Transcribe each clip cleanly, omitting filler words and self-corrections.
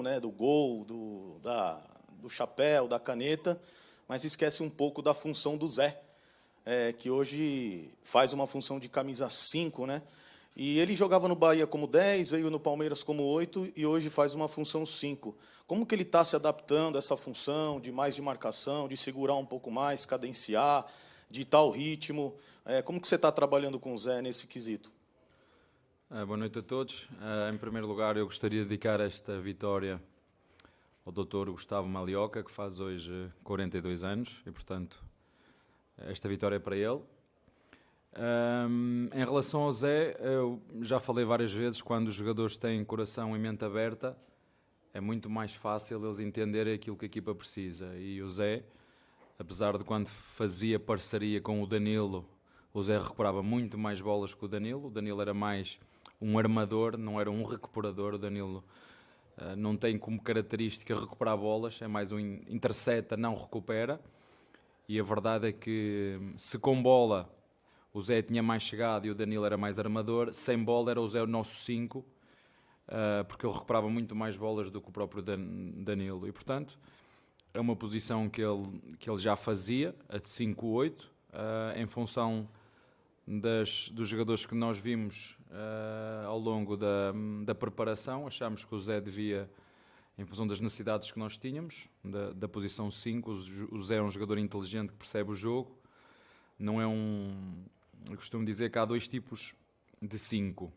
né, do gol, do chapéu, da caneta, mas esquece um pouco da função do Zé, que hoje faz uma função de camisa 5, né? E ele jogava no Bahia como 10, veio no Palmeiras como 8 e hoje faz uma função 5. Como que ele está se adaptando a essa função de mais de marcação, de segurar um pouco mais, cadenciar, ditar o ritmo? Como que você está trabalhando com o Zé nesse quesito? Boa noite a todos. Em primeiro lugar, eu gostaria de dedicar esta vitória ao Dr. Gustavo Malioca, que faz hoje 42 anos, e, portanto, esta vitória é para ele. Em relação ao Zé, eu já falei várias vezes, quando os jogadores têm coração e mente aberta, é muito mais fácil eles entenderem aquilo que a equipa precisa. E o Zé, apesar de quando fazia parceria com o Danilo, o Zé recuperava muito mais bolas que o Danilo era mais um armador, não era um recuperador. O Danilo não tem como característica recuperar bolas, é mais um intercepta, não recupera. E a verdade é que, se com bola o Zé tinha mais chegado e o Danilo era mais armador, sem bola era o Zé o nosso 5, porque ele recuperava muito mais bolas do que o próprio Danilo. E, portanto, é uma posição que ele já fazia, a de 5-8, em função dos jogadores que nós vimos ao longo da preparação. Achámos que o Zé devia, em função das necessidades que nós tínhamos, da posição 5, o Zé é um jogador inteligente que percebe o jogo. Não é eu costumo dizer que há dois tipos de 5.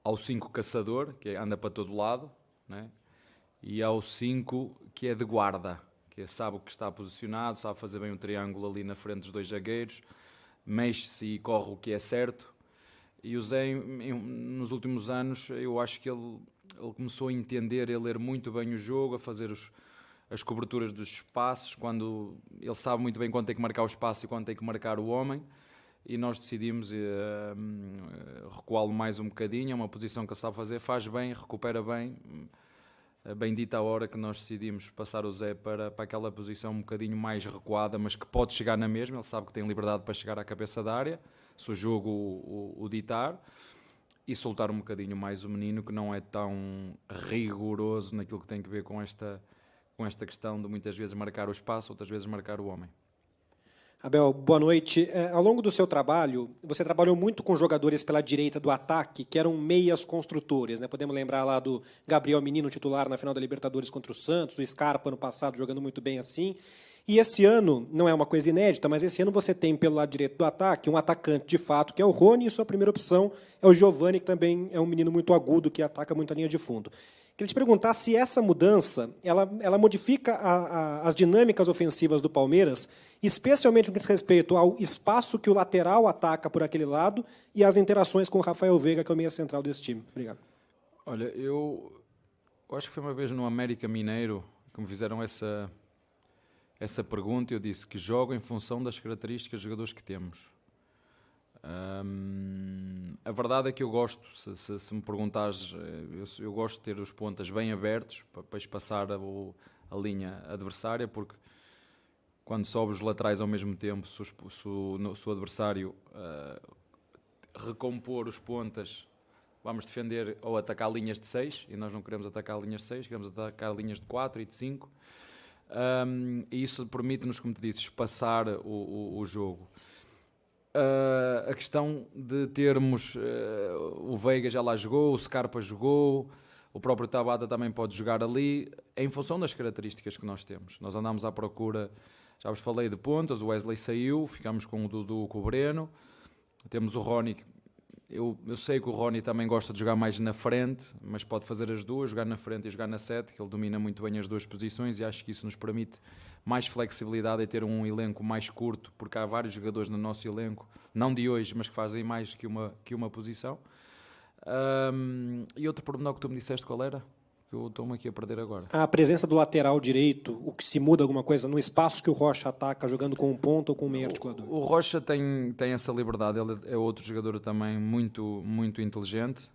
Há o 5 caçador, que anda para todo lado, né? E há o 5 que é de guarda, que sabe o que está posicionado, sabe fazer bem um triângulo ali na frente dos dois zagueiros, mexe-se e corre o que é certo. E o Zé, nos últimos anos, eu acho que ele começou a entender, a ler muito bem o jogo, a fazer as coberturas dos espaços, quando ele sabe muito bem quando tem que marcar o espaço e quando tem que marcar o homem. E nós decidimos recuá-lo mais um bocadinho. É uma posição que ele sabe fazer, faz bem, recupera bem. Bendita a hora que nós decidimos passar o Zé para aquela posição um bocadinho mais recuada, mas que pode chegar na mesma. Ele sabe que tem liberdade para chegar à cabeça da área, se o jogo o ditar, e soltar um bocadinho mais o menino, que não é tão rigoroso naquilo que tem que ver com esta questão de muitas vezes marcar o espaço, outras vezes marcar o homem. Abel, boa noite. Ao longo do seu trabalho, você trabalhou muito com jogadores pela direita do ataque, que eram meias construtores, né? Podemos lembrar lá do Gabriel Menino, titular na final da Libertadores contra o Santos, o Scarpa no passado jogando muito bem assim. E esse ano, não é uma coisa inédita, mas esse ano você tem pelo lado direito do ataque um atacante de fato, que é o Rony, e sua primeira opção é o Giovani, que também é um menino muito agudo, que ataca muito a linha de fundo. Queria te perguntar se essa mudança ela modifica as dinâmicas ofensivas do Palmeiras, especialmente no que diz respeito ao espaço que o lateral ataca por aquele lado e as interações com o Rafael Veiga, que é o meia central desse time. Obrigado. Olha, eu acho que foi uma vez no América Mineiro que me fizeram essa pergunta, e eu disse que jogo em função das características dos jogadores que temos. A verdade é que eu gosto, se me perguntares, eu gosto de ter os pontas bem abertos para espaçar a linha adversária, porque quando sobe os laterais ao mesmo tempo, se o adversário recompor os pontas, vamos defender ou atacar linhas de 6, e nós não queremos atacar linhas de 6, queremos atacar linhas de 4 e de 5. E isso permite-nos, como te disse, espaçar o jogo. A questão de termos o Veiga já lá jogou, o Scarpa jogou, o próprio Tabata também pode jogar ali, em função das características que nós temos. Nós andamos à procura, já vos falei de pontas, o Wesley saiu, ficamos com o Dudu, com o Breno, temos o Rony. Eu sei que o Rony também gosta de jogar mais na frente, mas pode fazer as duas, jogar na frente e jogar na 7, que ele domina muito bem as duas posições, e acho que isso nos permite mais flexibilidade e ter um elenco mais curto, porque há vários jogadores no nosso elenco, não de hoje, mas que fazem mais que uma posição. E outro pormenor que tu me disseste, qual era? Eu estou-me aqui a perder agora. A presença do lateral direito, o que se muda alguma coisa no espaço que o Rocha ataca, jogando com um ponto ou com um meio articulador? O Rocha tem essa liberdade, ele é outro jogador também muito, muito inteligente.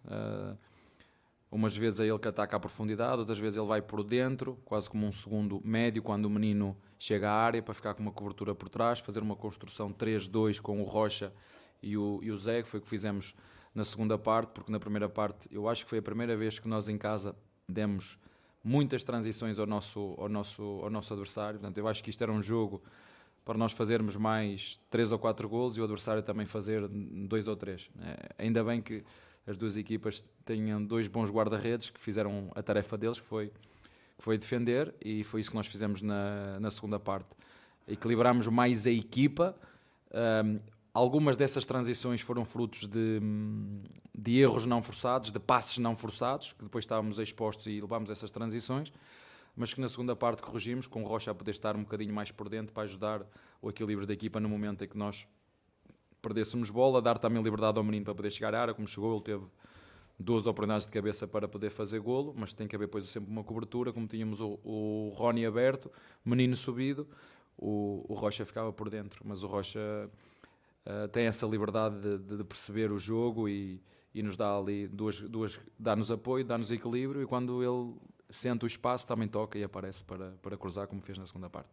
Umas vezes é ele que ataca à profundidade, outras vezes ele vai por dentro, quase como um segundo médio, quando o menino chega à área, para ficar com uma cobertura por trás, fazer uma construção 3-2 com o Rocha e o Zé, que foi o que fizemos na segunda parte, porque na primeira parte eu acho que foi a primeira vez que nós em casa demos muitas transições ao nosso adversário. Portanto, eu acho que isto era um jogo para nós fazermos mais 3 ou 4 golos e o adversário também fazer 2 ou 3. Ainda bem que as duas equipas tenham 2 bons guarda-redes que fizeram a tarefa deles, que foi defender, e foi isso que nós fizemos na segunda parte. Equilibramos mais a equipa. Algumas dessas transições foram frutos de erros não forçados, de passes não forçados, que depois estávamos expostos e levámos essas transições, mas que na segunda parte corrigimos, com o Rocha a poder estar um bocadinho mais por dentro para ajudar o equilíbrio da equipa no momento em que nós perdêssemos bola, dar também liberdade ao menino para poder chegar à área. Como chegou, ele teve 2 oportunidades de cabeça para poder fazer golo, mas tem que haver depois sempre uma cobertura, como tínhamos o Rony aberto, menino subido, o Rocha ficava por dentro, mas o Rocha tem essa liberdade de perceber o jogo e nos dá ali dá-nos apoio, dá-nos equilíbrio, e quando ele sente o espaço também toca e aparece para cruzar, como fez na segunda parte.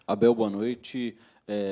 Abel, boa noite.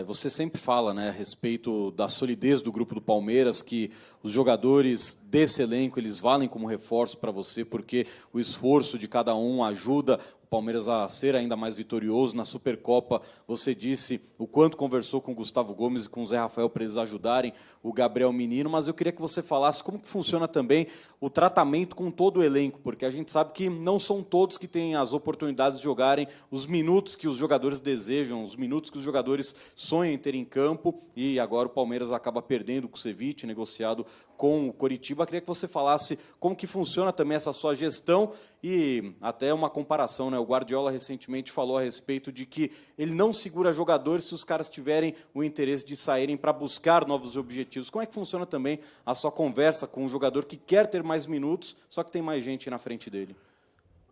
Você sempre fala, né, a respeito da solidez do grupo do Palmeiras, que os jogadores desse elenco eles valem como reforço para você, porque o esforço de cada um ajuda o Palmeiras a ser ainda mais vitorioso. Na Supercopa, você disse o quanto conversou com o Gustavo Gomes e com o Zé Rafael para eles ajudarem o Gabriel Menino, mas eu queria que você falasse como que funciona também o tratamento com todo o elenco, porque a gente sabe que não são todos que têm as oportunidades de jogarem os minutos que os jogadores desejam, os minutos que os jogadores sonham em ter em campo, e agora o Palmeiras acaba perdendo o Kusevich, negociado com o Coritiba. Eu queria que você falasse como que funciona também essa sua gestão e até uma comparação, né? O Guardiola recentemente falou a respeito de que ele não segura jogadores se os caras tiverem o interesse de saírem para buscar novos objetivos. Como é que funciona também a sua conversa com um jogador que quer ter mais minutos, só que tem mais gente na frente dele?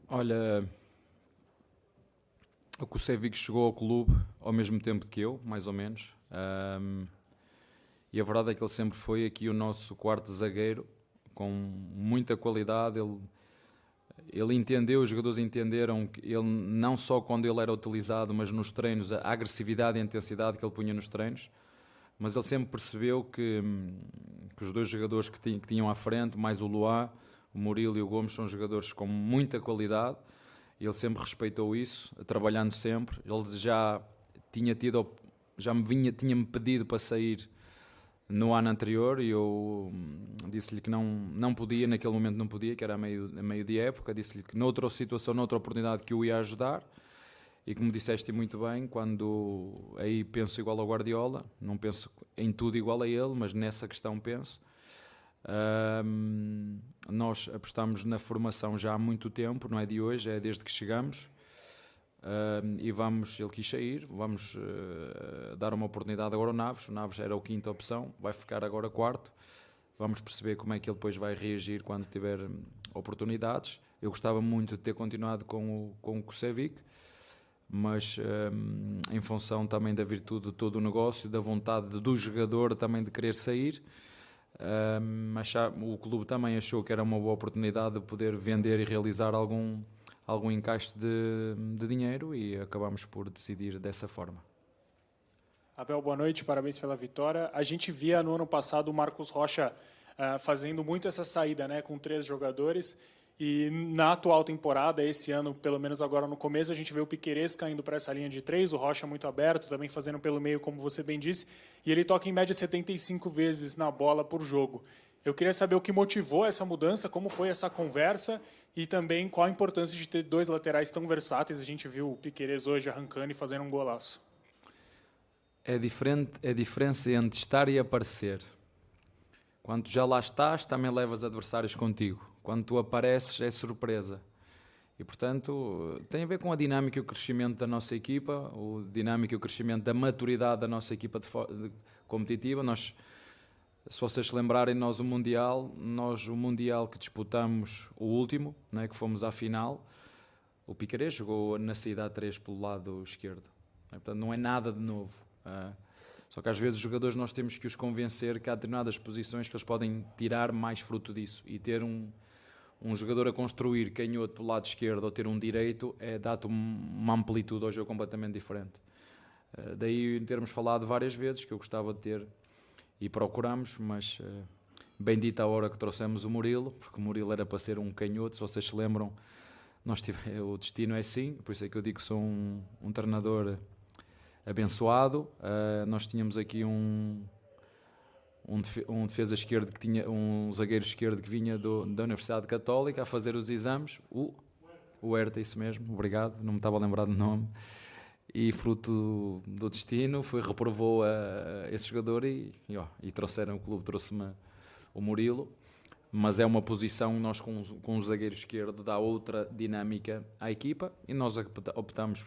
Olha, o Kusevich chegou ao clube ao mesmo tempo que eu, mais ou menos. E a verdade é que ele sempre foi aqui o nosso quarto zagueiro, com muita qualidade. Ele entendeu, os jogadores entenderam que ele, não só quando ele era utilizado, mas nos treinos, a agressividade e a intensidade que ele punha nos treinos, mas ele sempre percebeu que os 2 jogadores que tinham à frente, mais o Luá, o Murilo e o Gomes, são jogadores com muita qualidade, e ele sempre respeitou isso, trabalhando sempre. Ele já tinha-me pedido para sair no ano anterior, e eu disse-lhe que não podia, naquele momento não podia, que era a meio de época. Disse-lhe que noutra situação, noutra oportunidade, que o ia ajudar, e como disseste muito bem, quando aí penso igual ao Guardiola, não penso em tudo igual a ele, mas nessa questão penso. Nós apostamos na formação já há muito tempo, não é de hoje, é desde que chegamos. E ele quis sair, vamos dar uma oportunidade agora ao Naves. O Naves era a 5ª opção, vai ficar agora 4º. Vamos perceber como é que ele depois vai reagir quando tiver oportunidades. Eu gostava muito de ter continuado com o Kusevich, mas em função também da virtude de todo o negócio, da vontade do jogador também de querer sair, o clube também achou que era uma boa oportunidade de poder vender e realizar algum encaixe de dinheiro, e acabamos por decidir dessa forma. Abel, boa noite, parabéns pela vitória. A gente via no ano passado o Marcos Rocha fazendo muito essa saída, né, com 3 jogadores, e na atual temporada, esse ano, pelo menos agora no começo, a gente vê o Piquerez caindo para essa linha de 3, o Rocha muito aberto, também fazendo pelo meio, como você bem disse, e ele toca em média 75 vezes na bola por jogo. Eu queria saber o que motivou essa mudança, como foi essa conversa, e também qual a importância de ter 2 laterais tão versáteis. A gente viu o Piquerez hoje arrancando e fazendo um golaço. É a diferença entre estar e aparecer. Quando tu já lá estás, também levas adversários contigo. Quando tu apareces, é surpresa. E, portanto, tem a ver com a dinâmica e o crescimento da nossa equipa, a dinâmica e o crescimento da maturidade da nossa equipa competitiva. Se vocês se lembrarem, o Mundial que disputamos, o último, né, que fomos à final, o Piquerez jogou na saída a 3 pelo lado esquerdo. Portanto, não é nada de novo. Só que às vezes os jogadores nós temos que os convencer que há determinadas posições que eles podem tirar mais fruto disso, e ter um jogador a construir canhoto pelo lado esquerdo ou ter um direito dá-te uma amplitude ao jogo completamente diferente. Daí termos falado várias vezes que eu gostava de ter, e procuramos, mas bendita a hora que trouxemos o Murilo, porque o Murilo era para ser um canhoto, se vocês se lembram, o destino é assim, por isso é que eu digo que sou um treinador abençoado. Nós tínhamos aqui um defesa esquerdo que tinha um zagueiro esquerdo que vinha da Universidade Católica a fazer os exames, o Herta, isso mesmo, obrigado, não me estava a lembrar do nome, e fruto do destino reprovou esse jogador e trouxeram, o clube trouxe-me o Murilo. Mas é uma posição, nós com o zagueiro esquerdo dá outra dinâmica à equipa, e nós optamos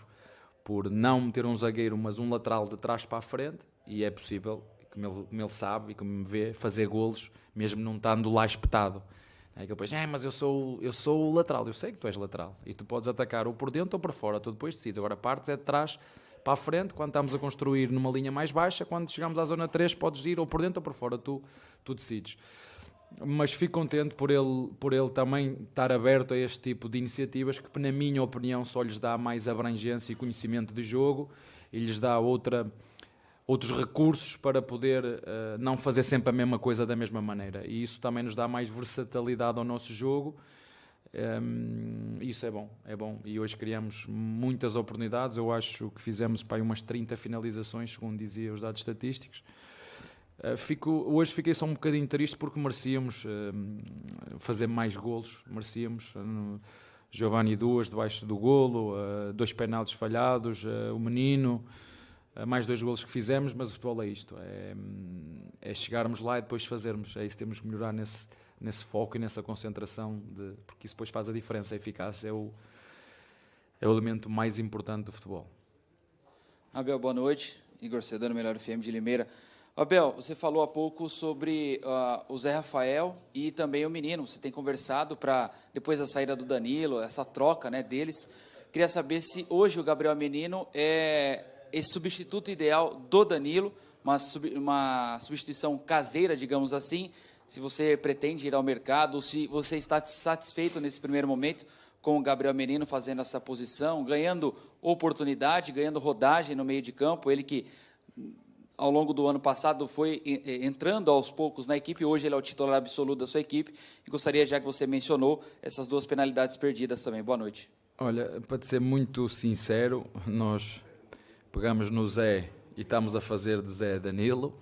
por não meter um zagueiro, mas um lateral de trás para a frente, e é possível, como ele sabe e como me vê, fazer golos, mesmo não estando lá espetado. É que depois, mas eu sou o lateral, eu sei que tu és lateral, e tu podes atacar ou por dentro ou por fora, tu depois decides. Agora partes é de trás para a frente, quando estamos a construir numa linha mais baixa, quando chegamos à zona 3 podes ir ou por dentro ou por fora, tu decides. Mas fico contente por ele também estar aberto a este tipo de iniciativas que, na minha opinião, só lhes dá mais abrangência e conhecimento de jogo e lhes dá outros recursos para poder não fazer sempre a mesma coisa da mesma maneira. E isso também nos dá mais versatilidade ao nosso jogo. Isso é bom. E hoje criamos muitas oportunidades. Eu acho que fizemos umas 30 finalizações, segundo dizia os dados estatísticos. Hoje fiquei só um bocadinho triste porque merecíamos fazer mais golos, merecíamos. Giovanni 2 debaixo do golo, 2 penaltis falhados, o Menino, mais 2 golos que fizemos, mas o futebol é isto, é chegarmos lá e depois fazermos, é isso que temos que melhorar nesse foco e nessa concentração, porque isso depois faz a diferença, a eficácia é o elemento mais importante do futebol. Abel, boa noite. Igor Sedano, Melhor FM de Limeira. Abel, você falou há pouco sobre o Zé Rafael e também o Menino. Você tem conversado depois da saída do Danilo, essa troca, né, deles. Queria saber se hoje o Gabriel Menino é esse substituto ideal do Danilo, uma substituição caseira, digamos assim. Se você pretende ir ao mercado, se você está satisfeito nesse primeiro momento com o Gabriel Menino fazendo essa posição, ganhando oportunidade, ganhando rodagem no meio de campo, ele que ao longo do ano passado foi entrando aos poucos na equipe, hoje ele é o titular absoluto da sua equipe, e gostaria, já que você mencionou, essas 2 penalidades perdidas também. Boa noite. Olha, para ser muito sincero, nós pegamos no Zé e estamos a fazer de Zé Danilo,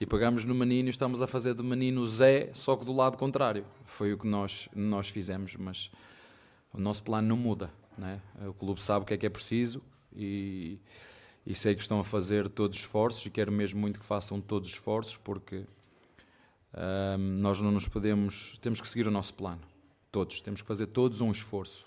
e pegamos no Menino e estamos a fazer do Menino Zé, só que do lado contrário. Foi o que nós fizemos, mas o nosso plano não muda, né? O clube sabe o que é preciso e sei que estão a fazer todos os esforços, e quero mesmo muito que façam todos os esforços, porque nós não nos podemos... Temos que seguir o nosso plano, temos que fazer todos um esforço,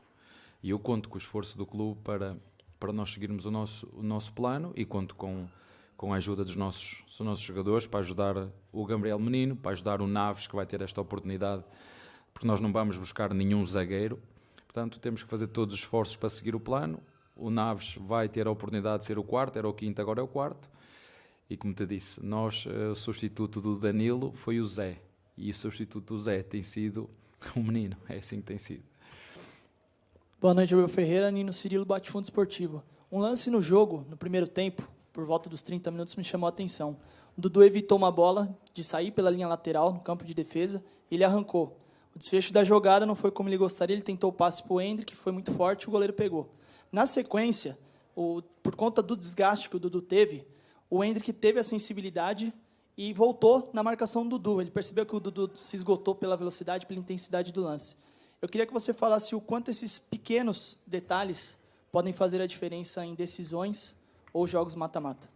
e eu conto com o esforço do clube para nós seguirmos o nosso plano, e conto com a ajuda dos nossos jogadores, para ajudar o Gabriel Menino, para ajudar o Naves, que vai ter esta oportunidade, porque nós não vamos buscar nenhum zagueiro, portanto temos que fazer todos os esforços para seguir o plano. O Naves vai ter a oportunidade de ser o quarto, era o quinto, agora é o quarto. E como te disse, o substituto do Danilo foi o Zé. E o substituto do Zé tem sido o Menino, é assim que tem sido. Boa noite, Abel Ferreira, Nino Cirilo, Bate-Fundo Esportivo. Um lance no jogo, no primeiro tempo, por volta dos 30 minutos, me chamou a atenção. O Dudu evitou uma bola de sair pela linha lateral, no campo de defesa, e ele arrancou. O desfecho da jogada não foi como ele gostaria, ele tentou o passe para o Hendrick, que foi muito forte, o goleiro pegou. Na sequência, por conta do desgaste que o Dudu teve, o Hendrick teve a sensibilidade e voltou na marcação do Dudu. Ele percebeu que o Dudu se esgotou pela velocidade, pela intensidade do lance. Eu queria que você falasse o quanto esses pequenos detalhes podem fazer a diferença em decisões ou jogos mata-mata.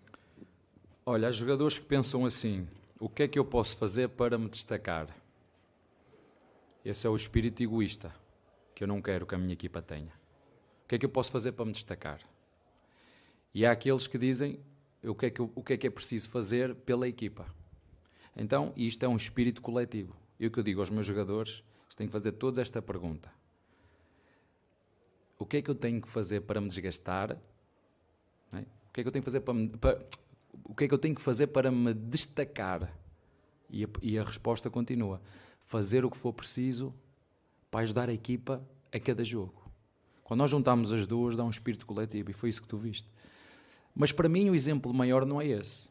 Olha, há jogadores que pensam assim: o que é que eu posso fazer para me destacar? Esse é o espírito egoísta que eu não quero que a minha equipa tenha. O que é que eu posso fazer para me destacar? E há aqueles que dizem o que é que é preciso fazer pela equipa. Então, isto é um espírito coletivo. E o que eu digo aos meus jogadores, eles têm que fazer todos esta pergunta: o que é que eu tenho que fazer para me desgastar? Não é? O que é que eu tenho que fazer o que é que eu tenho que fazer para me destacar? E a resposta continua: fazer o que for preciso para ajudar a equipa a cada jogo. Quando nós juntamos as duas, dá um espírito coletivo, e foi isso que tu viste. Mas para mim o exemplo maior não é esse.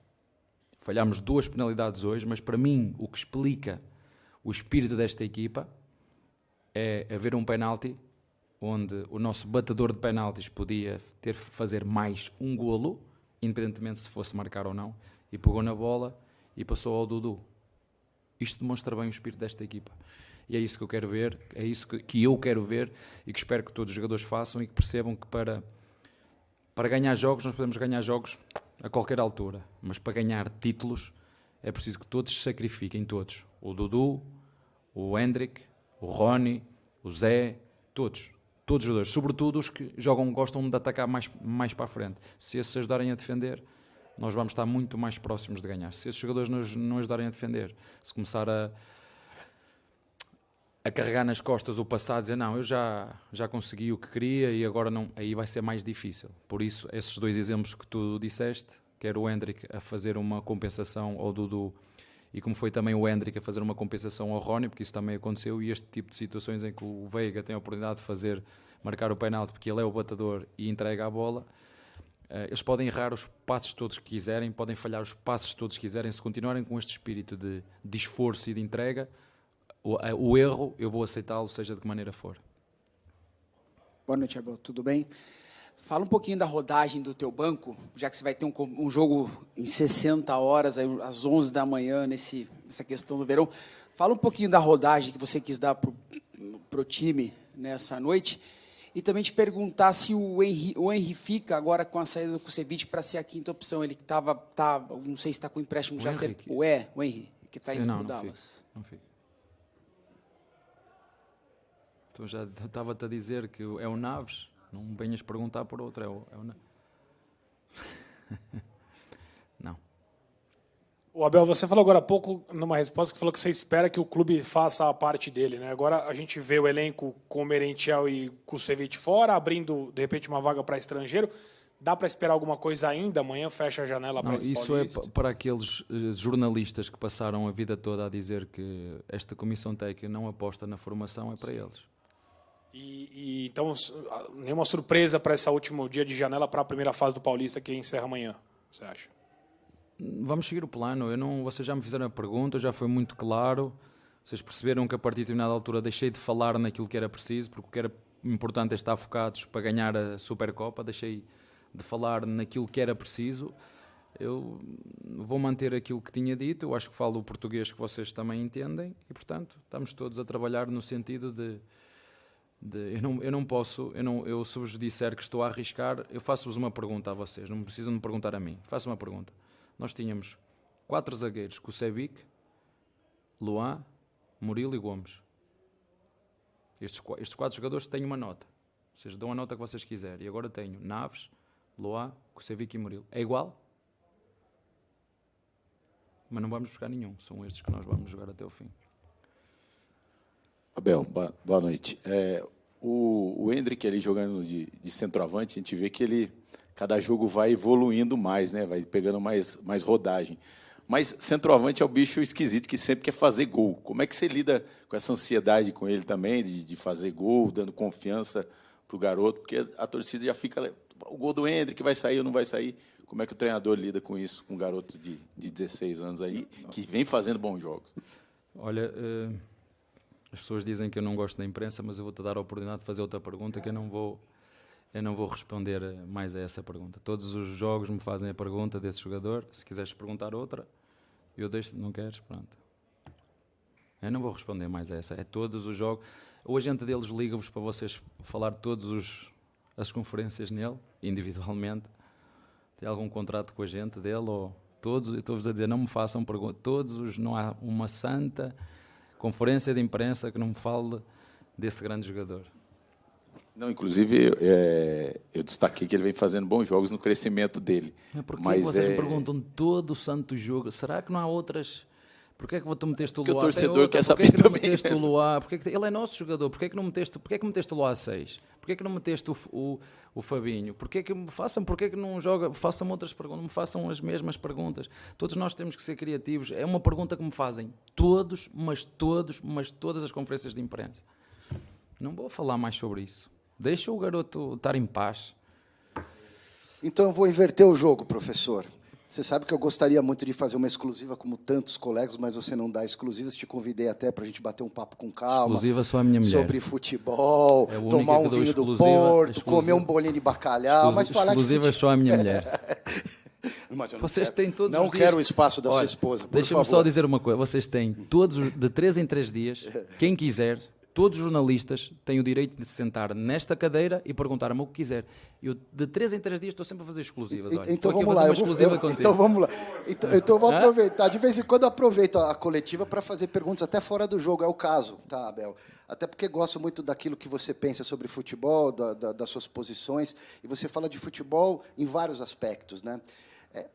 Falhámos 2 penalidades hoje, mas para mim o que explica o espírito desta equipa é haver um penalti onde o nosso batedor de penaltis podia fazer mais um golo, independentemente se fosse marcar ou não, e pegou na bola e passou ao Dudu. Isto demonstra bem o espírito desta equipa. E é isso que eu quero ver, é isso que eu quero ver e que espero que todos os jogadores façam e que percebam que para ganhar jogos, nós podemos ganhar jogos a qualquer altura, mas para ganhar títulos é preciso que todos se sacrifiquem, todos. O Dudu, o Hendrick, o Rony, o Zé, todos os jogadores, sobretudo os que gostam de atacar mais para a frente. Se esses ajudarem a defender, nós vamos estar muito mais próximos de ganhar. Se esses jogadores não ajudarem a defender, se começar a carregar nas costas o passado, dizer não, eu já consegui o que queria e agora não, aí vai ser mais difícil. Por isso, esses dois exemplos que tu disseste, quer o Hendrick a fazer uma compensação ao Dudu e como foi também o Hendrick a fazer uma compensação ao Rony, porque isso também aconteceu, e este tipo de situações em que o Veiga tem a oportunidade de marcar o penalti porque ele é o batedor e entrega a bola, eles podem errar os passos todos que quiserem, podem falhar os passos todos que quiserem, se continuarem com este espírito de esforço e de entrega, o erro eu vou aceitá-lo, seja de que maneira for. Boa noite, Abel, tudo bem? Fala um pouquinho da rodagem do teu banco, já que você vai ter um jogo em 60 horas, às 11 da manhã, nessa questão do verão. Fala um pouquinho da rodagem que você quis dar pro time nessa noite. E também te perguntar se o Henry fica agora com a saída do Kusevich para ser a quinta opção. Ele que não sei se está com o empréstimo já certo. O Henry, que está indo para o Dallas. Não fica. Então já estava-te a dizer que é o Naves. Não venhas perguntar por outro, é o Não. O Abel, você falou agora há pouco, numa resposta, que falou que você espera que o clube faça a parte dele, né? Agora a gente vê o elenco com o Merentiel e Kusevich fora, abrindo, de repente, uma vaga para estrangeiro. Dá para esperar alguma coisa ainda? Amanhã fecha a janela para esse Paulista? Isso é para aqueles jornalistas que passaram a vida toda a dizer que esta comissão técnica não aposta na formação, é para eles. Então, nenhuma surpresa para esse último dia de janela para a primeira fase do Paulista que encerra amanhã, você acha? Vamos seguir o plano. Vocês já me fizeram a pergunta, já foi muito claro. Vocês perceberam que a partir de determinada altura deixei de falar naquilo que era preciso, porque o que era importante é estar focados para ganhar a Supercopa. Deixei de falar naquilo que era preciso. Eu vou manter aquilo que tinha dito. Eu acho que falo o português que vocês também entendem e, portanto, estamos todos a trabalhar no sentido de eu não posso, eu se vos disser que estou a arriscar, eu faço-vos uma pergunta a vocês, não precisam me perguntar a mim, faço uma pergunta. Nós tínhamos 4 zagueiros, Kusevich, Luan, Murilo e Gomes. Estes 4 jogadores têm uma nota, vocês dão a nota que vocês quiserem, e agora tenho Naves, Luan, Kusevich e Murilo. É igual? Mas não vamos buscar nenhum, são estes que nós vamos jogar até o fim. Abel, boa noite. O Hendrick ali jogando de centroavante, a gente vê que cada jogo vai evoluindo mais, né? Vai pegando mais rodagem. Mas centroavante é o bicho esquisito que sempre quer fazer gol. Como é que você lida com essa ansiedade com ele também, de fazer gol, dando confiança para o garoto? Porque a torcida já fica, o gol do Hendrick vai sair ou não vai sair? Como é que o treinador lida com isso, com um garoto de 16 anos aí, que vem fazendo bons jogos? Olha... As pessoas dizem que eu não gosto da imprensa, mas eu vou-te dar a oportunidade de fazer outra pergunta que eu não vou responder mais a essa pergunta. Todos os jogos me fazem a pergunta desse jogador. Se quiseres perguntar outra, eu deixo. Não queres? Pronto. Eu não vou responder mais a essa. É todos os jogos. O agente deles liga-vos para vocês falar todas as conferências nele, individualmente. Tem algum contrato com o agente dele? Ou todos? Eu estou-vos a dizer, não me façam perguntas. Não há uma santa conferência de imprensa que não me fale desse grande jogador. Não, inclusive, eu destaquei que ele vem fazendo bons jogos no crescimento dele. Porque vocês me perguntam todo o santo jogo, será que não há outras... Porquê é que tu meteste o Luá? Porque o torcedor quer saber também. Porquê é que não meteste o Luá? Ele é nosso jogador. Porquê é que não meteste o Luá a 6? Porquê é que não meteste o Fabinho? Porquê é que não joga? Façam outras perguntas, me façam as mesmas perguntas. Todos nós temos que ser criativos. É uma pergunta que me fazem todas as conferências de imprensa. Não vou falar mais sobre isso. Deixa o garoto estar em paz. Então eu vou inverter o jogo, professor. Você sabe que eu gostaria muito de fazer uma exclusiva como tantos colegas, mas você não dá exclusivas. Te convidei até para a gente bater um papo com calma. Exclusiva só a minha mulher. Sobre futebol, É a única tomar que um dou vinho do exclusiva, Porto, exclusiva. comer um bolinho de bacalhau, mas falar de Exclusiva futebol... só a minha mulher. Mas eu não Vocês quero, têm todos não os dias... quero o espaço da sua esposa, por Deixa-me favor. só dizer uma coisa. Vocês têm todos, de 3 em 3 dias, quem quiser, todos os jornalistas têm o direito de se sentar nesta cadeira e perguntar-me o que quiser. Eu, de 3 em 3 dias, estou sempre a fazer exclusivas. Olha, Então estou aqui a vamos fazer lá, uma exclusiva contigo. então vamos lá. Então eu vou aproveitar. De vez em quando eu aproveito a coletiva para fazer perguntas até fora do jogo. É o caso, tá, Abel? Até porque gosto muito daquilo que você pensa sobre futebol, das suas posições. E você fala de futebol em vários aspectos, né?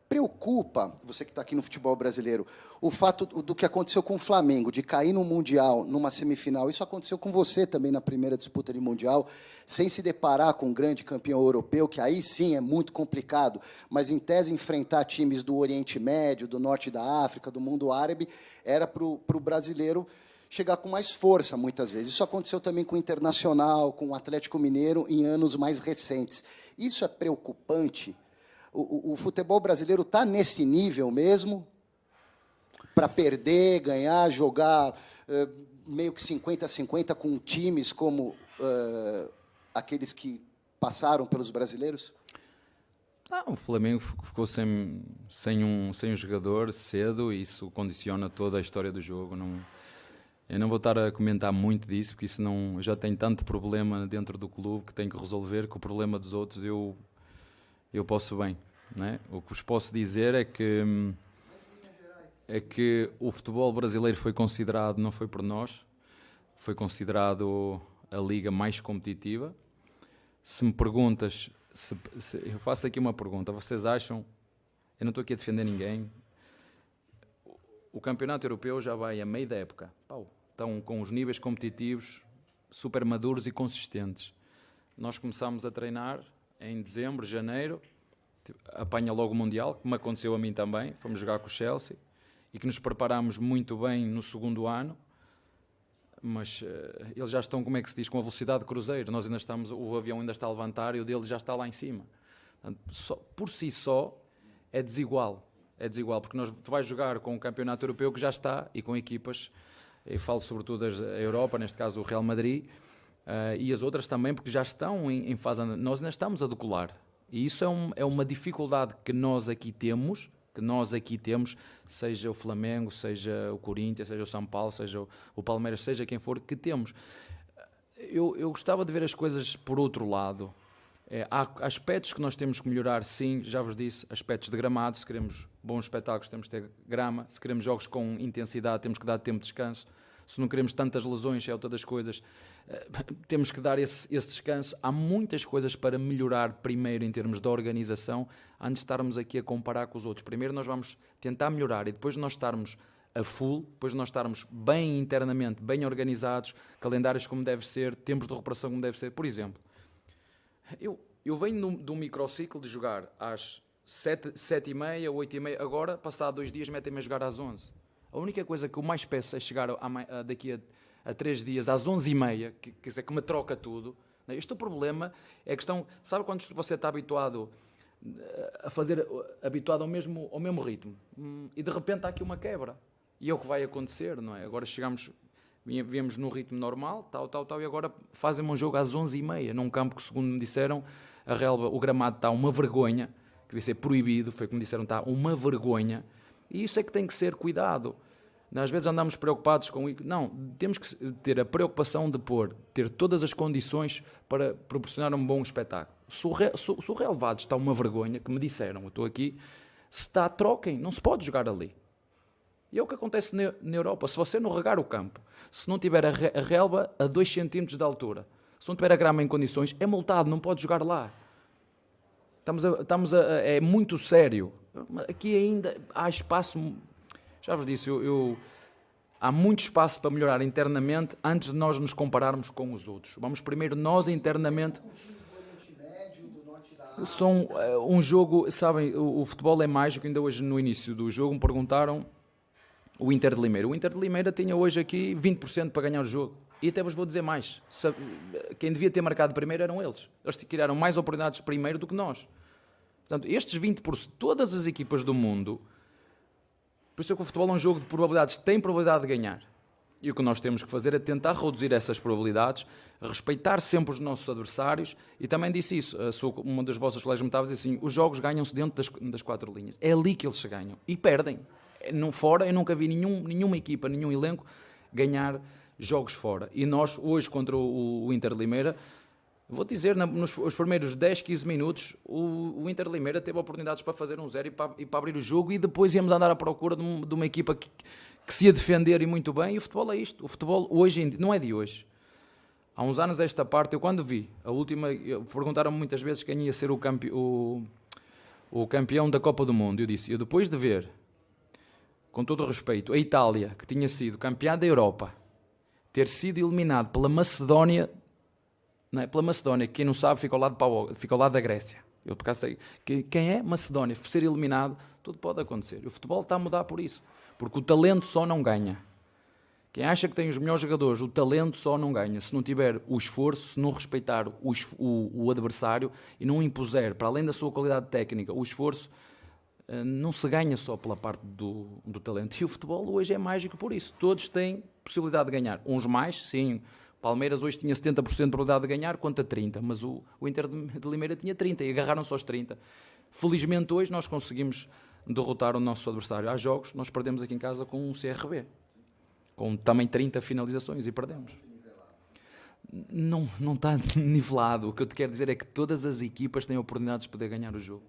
Preocupa, você que está aqui no futebol brasileiro, o fato do que aconteceu com o Flamengo, de cair no Mundial, numa semifinal. Isso aconteceu com você também na primeira disputa de Mundial, sem se deparar com um grande campeão europeu, que aí sim é muito complicado, mas, em tese, enfrentar times do Oriente Médio, do Norte da África, do mundo árabe, era para o brasileiro chegar com mais força, muitas vezes. Isso aconteceu também com o Internacional, com o Atlético Mineiro, em anos mais recentes. Isso é preocupante? O futebol brasileiro está nesse nível mesmo para perder, ganhar, jogar meio que 50-50 com times como aqueles que passaram pelos brasileiros? O Flamengo ficou sem um jogador cedo e isso condiciona toda a história do jogo. Eu não vou estar a comentar muito disso, porque isso não, já tem tanto problema dentro do clube que tenho que resolver, que o problema dos outros eu posso bem, né? O que vos posso dizer é que o futebol brasileiro foi considerado, não foi por nós, foi considerado a liga mais competitiva. Se me perguntas, eu faço aqui uma pergunta, vocês acham, eu não estou aqui a defender ninguém, o campeonato europeu já vai a meio da época, estão com os níveis competitivos super maduros e consistentes. Nós começámos a treinar em dezembro, janeiro, apanha logo o Mundial, como aconteceu a mim também, fomos jogar com o Chelsea, e que nos preparámos muito bem no segundo ano, mas eles já estão, como é que se diz, com a velocidade de cruzeiro, nós ainda estamos, o avião ainda está a levantar e o dele já está lá em cima. Portanto, por si só, é desigual, porque tu vais jogar com um campeonato europeu que já está, e com equipas, eu falo sobretudo da Europa, neste caso o Real Madrid, e as outras também, porque já estão em fase, nós ainda estamos a decolar. E isso é uma dificuldade que nós aqui temos, seja o Flamengo, seja o Corinthians, seja o São Paulo, seja o Palmeiras, seja quem for, que temos. Eu gostava de ver as coisas por outro lado. Há aspectos que nós temos que melhorar, sim, já vos disse, aspectos de gramado, se queremos bons espetáculos temos que ter grama, se queremos jogos com intensidade temos que dar tempo de descanso, se não queremos tantas lesões, é outra das coisas, temos que dar esse descanso. Há muitas coisas para melhorar primeiro em termos de organização, antes de estarmos aqui a comparar com os outros. Primeiro nós vamos tentar melhorar e depois de nós estarmos a full, depois de nós estarmos bem internamente, bem organizados, calendários como deve ser, tempos de recuperação como deve ser. Por exemplo, eu venho de um microciclo de jogar às 7h30, 8h30, agora, passado 2 dias, metem-me a jogar às 11. A única coisa que eu mais peço é chegar daqui a 3 dias, às 11h30, quer dizer, que me troca tudo. Este problema é a questão, sabe quando você está habituado a fazer, habituado ao mesmo ritmo, e de repente há aqui uma quebra, e é o que vai acontecer, não é? Agora viemos no ritmo normal, tal, e agora fazem um jogo às 11h30, num campo que, segundo me disseram, a relva, o gramado está uma vergonha, que devia ser proibido, foi como disseram, está uma vergonha, e isso é que tem que ser cuidado. Às vezes andamos preocupados com isso. Não, temos que ter a preocupação de ter todas as condições para proporcionar um bom espetáculo. Se o relvado está uma vergonha, que me disseram, eu estou aqui, se está, troquem, não se pode jogar ali. E é o que acontece na Europa. Se você não regar o campo, se não tiver a relva a 2 cm de altura, se não tiver a grama em condições, é multado, não pode jogar lá. É muito sério. Aqui ainda há espaço, já vos disse, há muito espaço para melhorar internamente antes de nós nos compararmos com os outros. Vamos primeiro nós internamente. São um jogo, sabem, o futebol é mágico. Ainda hoje no início do jogo me perguntaram o Inter de Limeira. O Inter de Limeira tinha hoje aqui 20% para ganhar o jogo. E até vos vou dizer mais. Quem devia ter marcado primeiro eram eles. Eles criaram mais oportunidades primeiro do que nós. Portanto, estes 20%, todas as equipas do mundo, por isso é que o futebol é um jogo de probabilidades, tem probabilidade de ganhar. E o que nós temos que fazer é tentar reduzir essas probabilidades, respeitar sempre os nossos adversários, e também disse isso, uma das vossas colegas me estava a dizer assim, os jogos ganham-se dentro das 4 linhas. É ali que eles se ganham. E perdem. Fora, eu nunca vi nenhuma equipa, nenhum elenco ganhar jogos fora. E nós, hoje, contra o Inter de Limeira, vou dizer, nos primeiros 10, 15 minutos, o Inter de Limeira teve oportunidades para fazer 1-0 e para abrir o jogo, e depois íamos andar à procura de uma equipa que se ia defender e muito bem, e o futebol é isto. O futebol hoje, não é de hoje. Há uns anos esta parte, eu quando vi, perguntaram-me muitas vezes quem ia ser o campeão da Copa do Mundo. Eu disse, depois de ver, com todo o respeito, a Itália, que tinha sido campeã da Europa, ter sido eliminado pela Macedónia, não é? Pela Macedónia, quem não sabe fica ao lado da Grécia. Eu por acaso sei quem é Macedónia, ser eliminado, tudo pode acontecer. O futebol está a mudar por isso. Porque o talento só não ganha. Quem acha que tem os melhores jogadores, o talento só não ganha. Se não tiver o esforço, se não respeitar o adversário e não impuser, para além da sua qualidade técnica, o esforço, não se ganha só pela parte do talento. E o futebol hoje é mágico por isso. Todos têm possibilidade de ganhar. Uns mais, sim. Palmeiras hoje tinha 70% de probabilidade de ganhar contra 30%. Mas o Inter de Limeira tinha 30% e agarraram-se aos 30%. Felizmente hoje nós conseguimos derrotar o nosso adversário. Há jogos, nós perdemos aqui em casa com um CRB, com também 30 finalizações, e perdemos. Não está nivelado. O que eu te quero dizer é que todas as equipas têm oportunidades de poder ganhar o jogo.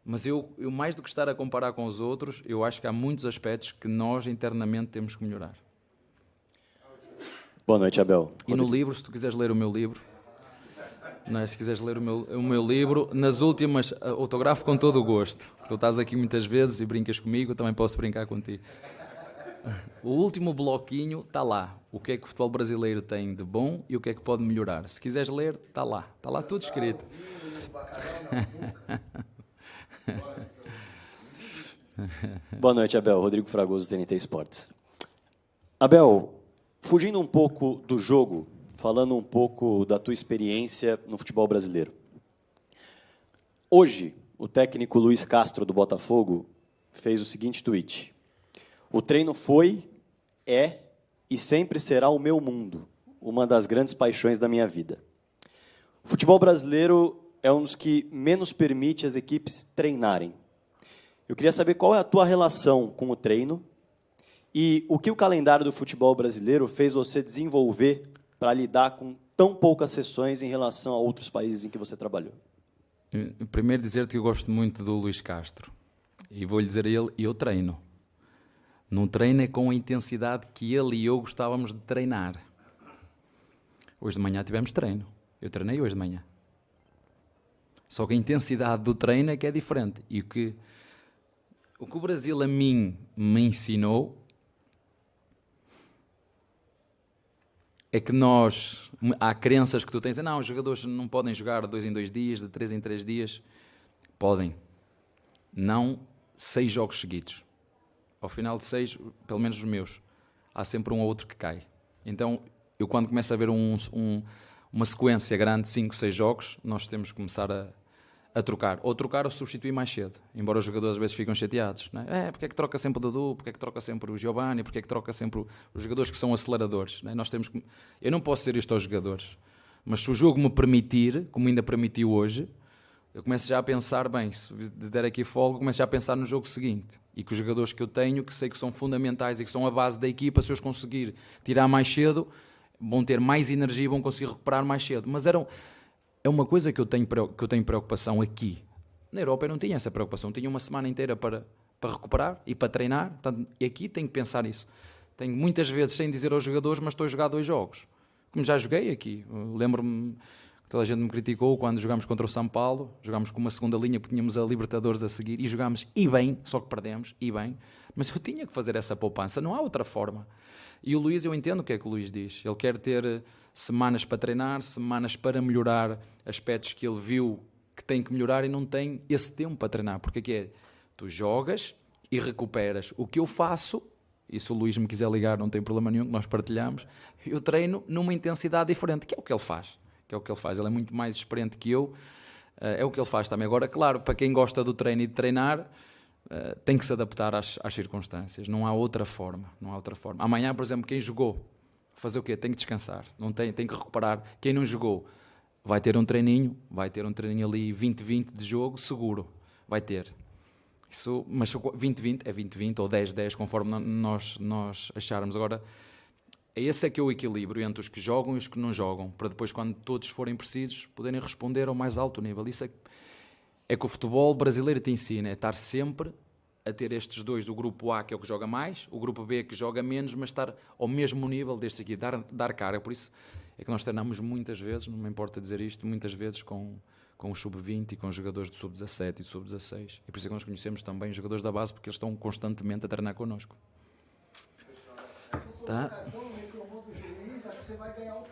Mas eu mais do que estar a comparar com os outros, eu acho que há muitos aspectos que nós internamente temos que melhorar. Boa noite, Abel. E no livro, se tu quiseres ler o meu livro, não é? Se quiseres ler o meu livro, nas últimas, autografo com todo o gosto. Tu estás aqui muitas vezes e brincas comigo, eu também posso brincar contigo. O último bloquinho está lá. O que é que o futebol brasileiro tem de bom e o que é que pode melhorar. Se quiseres ler, está lá. Está lá tudo escrito. Boa noite, Abel. Rodrigo Fragoso, TNT Esportes. Abel, fugindo um pouco do jogo, falando um pouco da tua experiência no futebol brasileiro. Hoje, o técnico Luiz Castro, do Botafogo, fez o seguinte tweet: o treino foi, é e sempre será o meu mundo, uma das grandes paixões da minha vida. O futebol brasileiro é um dos que menos permite as equipes treinarem. Eu queria saber qual é a tua relação com o treino e o que o calendário do futebol brasileiro fez você desenvolver para lidar com tão poucas sessões em relação a outros países em que você trabalhou. Primeiro dizer-te que eu gosto muito do Luiz Castro. E vou-lhe dizer a ele, eu treino. Não treino é com a intensidade que ele e eu gostávamos de treinar. Hoje de manhã tivemos treino. Eu treinei hoje de manhã. Só que a intensidade do treino é que é diferente. E o que o Brasil a mim me ensinou é que há crenças que tu tens, não, os jogadores não podem jogar 2 em 2 dias, de 3 em 3 dias. Podem. Não 6 jogos seguidos. Ao final de 6, pelo menos os meus, há sempre um ou outro que cai. Então, eu quando começo a ver uma sequência grande, 5, 6 jogos, nós temos que começar a trocar. Ou trocar ou substituir mais cedo. Embora os jogadores às vezes ficam chateados. Não é? Porque é que troca sempre o Dudu? Porque é que troca sempre o Giovanni? Porque é que troca sempre os jogadores que são aceleradores? Não é? Eu não posso ser isto aos jogadores. Mas se o jogo me permitir, como ainda permitiu hoje, eu começo já a pensar, bem, se der aqui folga, começo já a pensar no jogo seguinte. E que os jogadores que eu tenho, que sei que são fundamentais e que são a base da equipa, se eu os conseguir tirar mais cedo, vão ter mais energia e vão conseguir recuperar mais cedo. Mas é uma coisa que eu tenho preocupação aqui. Na Europa eu não tinha essa preocupação. Tinha uma semana inteira para recuperar e para treinar. Portanto, aqui tenho que pensar isso. Tenho muitas vezes, sem dizer aos jogadores, mas estou a jogar 2 jogos. Como já joguei aqui. Lembro-me que toda a gente me criticou quando jogámos contra o São Paulo. Jogámos com uma segunda linha porque tínhamos a Libertadores a seguir. E jogámos e bem, só que perdemos, e bem. Mas eu tinha que fazer essa poupança. Não há outra forma. E o Luís, eu entendo o que é que o Luís diz. Ele quer ter semanas para treinar, semanas para melhorar aspectos que ele viu que tem que melhorar e não tem esse tempo para treinar. Porque aqui é, tu jogas e recuperas. O que eu faço, e se o Luís me quiser ligar não tem problema nenhum, nós partilhamos, eu treino numa intensidade diferente, que é o que ele faz. Ele é muito mais experiente que eu É o que ele faz também. Agora, claro, para quem gosta do treino e de treinar, tem que se adaptar às circunstâncias. Não há outra forma. Não há outra forma. Amanhã, por exemplo, quem jogou, fazer o quê? Tem que descansar. Não tem que recuperar. Quem não jogou, vai ter um treininho ali 20-20 de jogo, seguro. Vai ter. Isso, mas 20-20 é 20-20 ou 10-10, conforme nós acharmos. Agora, esse é que é o equilíbrio entre os que jogam e os que não jogam, para depois, quando todos forem precisos, poderem responder ao mais alto nível. Isso é que o futebol brasileiro te ensina, é estar sempre a ter estes dois, o grupo A, que é o que joga mais, o grupo B, que joga menos, mas estar ao mesmo nível deste aqui, dar carga. Por isso é que nós treinamos muitas vezes, não me importa dizer isto, muitas vezes com o sub-20 e com os jogadores do sub-17 e do sub-16. E por isso é que nós conhecemos também os jogadores da base, porque eles estão constantemente a treinar connosco. Tá? Você vai ganhar um